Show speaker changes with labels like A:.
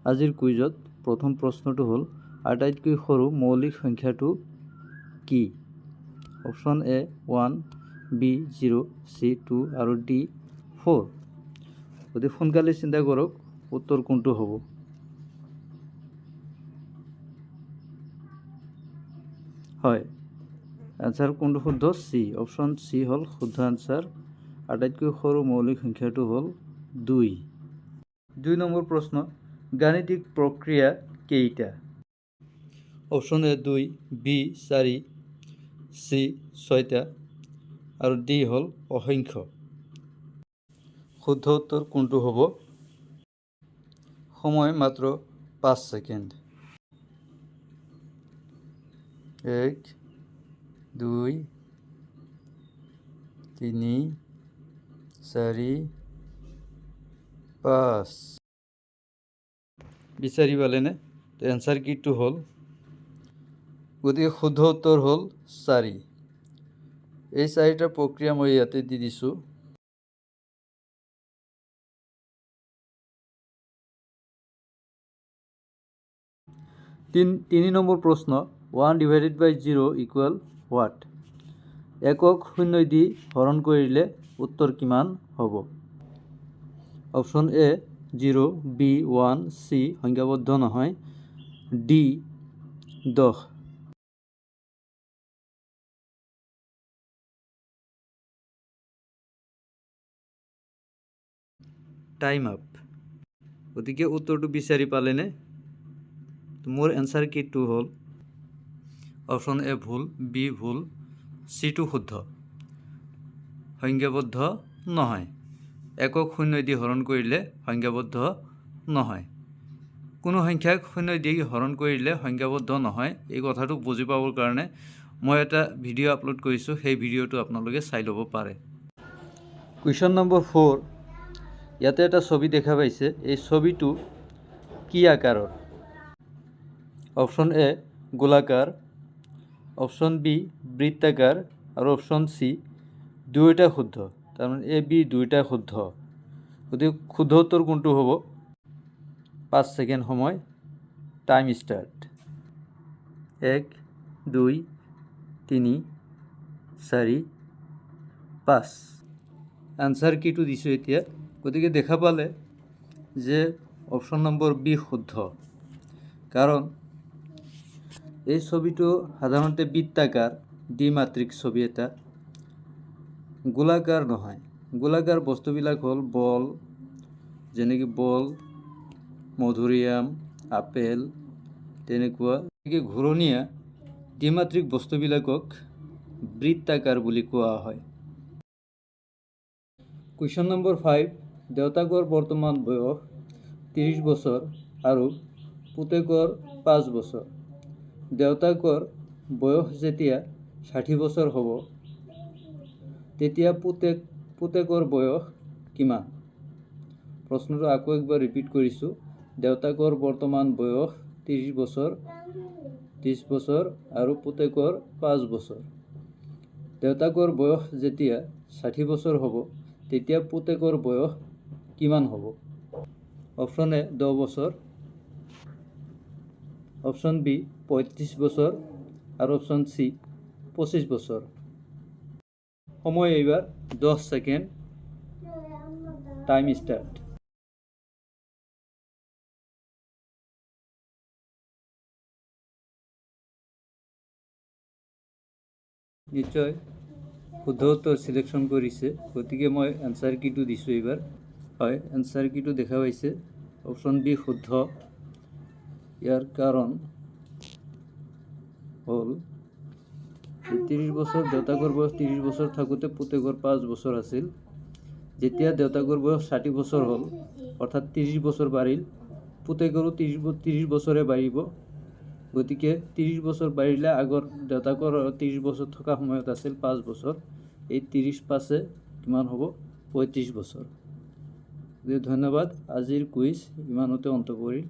A: আজিৰ কুইজত প্ৰথম প্ৰশ্নটো হ'ল আটাইতকৈ সৰু মৌলিক সংখ্যাটো কি? অপশ্যন এ 1, বি 0, চি 2 আৰু ডি 4। অতি সোনকালে চিন্তা কৰক উত্তৰ কোনটো হ'ব। হয়, এনসাৰ কোনটো শুদ্ধ? চি, অপশ্যন চি হ'ল শুদ্ধ এনসাৰ। আটাইতকৈ সৰু মৌলিক সংখ্যাটো হ'ল 2। 2 নম্বৰ প্ৰশ্ন, গাণিতিক প্ৰক্ৰিয়া কেইটা? অপশ্যন এ 2, বি 4, চি 6টা আৰু ডি হ'ল অসংখ্য। শুদ্ধ উত্তৰ কোনটো হ'ব? সময় মাত্ৰ 5 ছেকেণ্ড। 1, 2, 3, 4, 5। বিচাৰি পালেনে? তো এনসাৰ কিটো হ'ল? গতিকে শুদ্ধ উত্তৰ হ'ল 4। এই 4টা প্ৰক্ৰিয়া মই ইয়াতে দি দিছোঁ। তিনি নম্বৰ প্ৰশ্ন, 1/0 ইকুৱেল হোৱাট? একক 0 দি হৰণ কৰিলে উত্তৰ কিমান হ'ব? অপশ্যন এ 0, বি 1, চি সংখ্যাবদ্ধ নহয়, ডি 10। Time up. গতিকে উত্তৰটো বিচাৰি পালেনে? মোৰ এনসাৰ কিটো হ'ল? অপশ্যন এ ভুল, বি ভুল, চিটো শুদ্ধ। সংখ্যাবদ্ধ নহয়। একক 0 দি হৰণ কৰিলে সংখ্যাবদ্ধ নহয়। কোনো সংখ্যাক 0 দি হৰণ কৰিলে সংখ্যাবদ্ধ নহয়, এই কথাটো বুজি পাবৰ কাৰণে মই এটা ভিডিঅ' আপলোড কৰিছোঁ, সেই ভিডিঅ'টো আপোনালোকে চাই ল'ব পাৰে। কুৱেশ্যন নম্বৰ 4, ইয়াতে এটা ছবি দেখা পাইছে। এই ছবিটো কি আকাৰৰ? অপশ্যন এ গোলাকাৰ, অপশ্যন বি বৃত্তাকাৰ আৰু অপশ্যন চি দুয়োটা শুদ্ধ। তাৰমানে এ বি দুয়োটা শুদ্ধ। গতিকে শুদ্ধ উত্তৰ কোনটো হ'ব? 5 ছেকেণ্ড সময়, টাইম ষ্টাৰ্ট। 1, 2, 3, 4, 5। আনসাৰ কিটো দিছোঁ এতিয়া? গতিকে দেখা পালে যে অপশ্যন নম্বৰ বি শুদ্ধ। কাৰণ এই ছবিটো সাধাৰণতে বৃত্তাকাৰ, দ্বিমাত্ৰিক ছবি এটা, গোলাকাৰ নহয়। গোলাকাৰ বস্তুবিলাক হ'ল বল, যেনেকৈ বল, মধুৰিআম, আপেল, তেনেকুৱা। ঘূৰণীয়া দ্বিমাত্ৰিক বস্তুবিলাকক বৃত্তাকাৰ বুলি কোৱা হয়। কুৱেশ্যন নম্বৰ 5, দেউতাকৰ বৰ্তমান বয়স 30 বছৰ আৰু পুতেকৰ 5 বছৰ। দেউতাকৰ বয়স যেতিয়া 60 বছৰ হ'ব, তেতিয়া পুতেকৰ বয়স কিমান? প্ৰশ্নটো আকৌ একবাৰ ৰিপিট কৰিছোঁ। দেউতাকৰ বৰ্তমান বয়স 30 বছৰ আৰু পুতেকৰ 5 বছৰ। দেউতাকৰ বয়স যেতিয়া 60 বছৰ হ'ব, তেতিয়া পুতেকৰ বয়স কিমান হ'ব? অপশ্যন এ 10 বছৰ, অপশ্যন বি 35 বছৰ আৰু অপশ্যন চি 25 বছৰ। সময় এইবাৰ 10 ছেকেণ্ড, টাইম ষ্টাৰ্ট। নিশ্চয় শুদ্ধ উত্তৰ চিলেকশ্যন কৰিছে। গতিকে মই এনসাৰ কিটো দিছোঁ এইবাৰ। হয়, এনসাৰ কিটো দেখা পাইছে, অপশ্যন বি শুদ্ধ। ইয়াৰ কাৰণ হ'ল 30 বছৰ, দেউতাকৰ বয়স 30 বছৰ থাকোঁতে পুতেকৰ 5 বছৰ আছিল। যেতিয়া দেউতাকৰ বয়স 60 বছৰ হ'ল, অৰ্থাৎ 30 বছৰ বাঢ়িল, পুতেকৰো 30 বছৰে বাঢ়িব। গতিকে 30 বছৰ বাঢ়িলে আগৰ দেউতাকৰ 30 বছৰ থকা সময়ত আছিল 5 বছৰ। এই 30 5 কিমান হ'ব? 35 বছৰ। ধন্যবাদ। আজিৰ কুইজ ইমানতে অন্ত পৰিল।